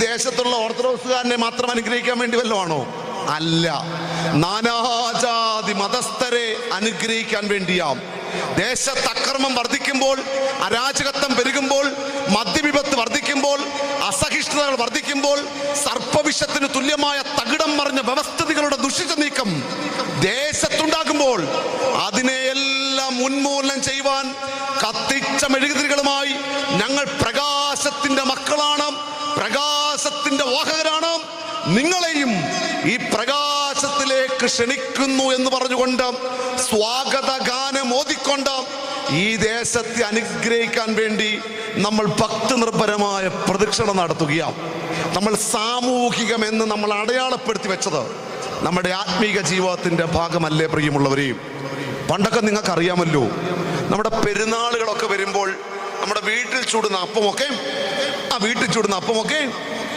ദേശത്തുള്ള ഓർത്തഡോക്സുകാരനെ മാത്രം അനുഗ്രഹിക്കാൻ വേണ്ടി വല്ലതുമാണോ? അല്ല, നാനാജാതി മതസ്ഥരെ അനുഗ്രഹിക്കാൻ വേണ്ടിയാം. ദേശത്ത് അക്രമം വർദ്ധിക്കുമ്പോൾ, അരാജകത്വം പെരുകുമ്പോൾ, മദ്യവിപത്ത് വർദ്ധിക്കുമ്പോൾ, അസഹിഷ്ണുതകൾ വർദ്ധിക്കുമ്പോൾ, സർപ്പവിഷത്തിന് തുല്യമായ തകിടം മറിഞ്ഞ വ്യവസ്ഥിതികളുടെ ദുഷിച്ച നീക്കം ദേശത്തുണ്ടാകുമ്പോൾ അതിനെയെല്ലാം ഉന്മൂലനം ചെയ്യുവാൻ കത്തിച്ച മെഴുകുതിരികളുമായി ഞങ്ങൾ പ്രകാശത്തിന്റെ മക്കളാണ്, പ്രകാശത്തിന്റെ വാഹകരാണ്, നിങ്ങളെയും ഈ പ്രകാശത്തിലേക്ക് ക്ഷണിക്കുന്നു എന്ന് പറഞ്ഞുകൊണ്ട് സ്വാഗത ഗാനം ഓതിക്കൊണ്ട് ഈ ദേശത്തെ അനുഗ്രഹിക്കാൻ വേണ്ടി നമ്മൾ ഭക്തി നിർഭരമായ പ്രദക്ഷിണം നടത്തുകയാണ്. നമ്മൾ സാമൂഹികമെന്ന് നമ്മൾ അടയാളപ്പെടുത്തി വെച്ചത് നമ്മുടെ ആത്മീക ജീവിതത്തിന്റെ ഭാഗമല്ലേ പ്രിയമുള്ളവരെയും? പണ്ടൊക്കെ നിങ്ങൾക്കറിയാമല്ലോ, നമ്മുടെ പെരുന്നാളുകളൊക്കെ വരുമ്പോൾ നമ്മുടെ വീട്ടിൽ ചൂടുന്ന അപ്പമൊക്കെ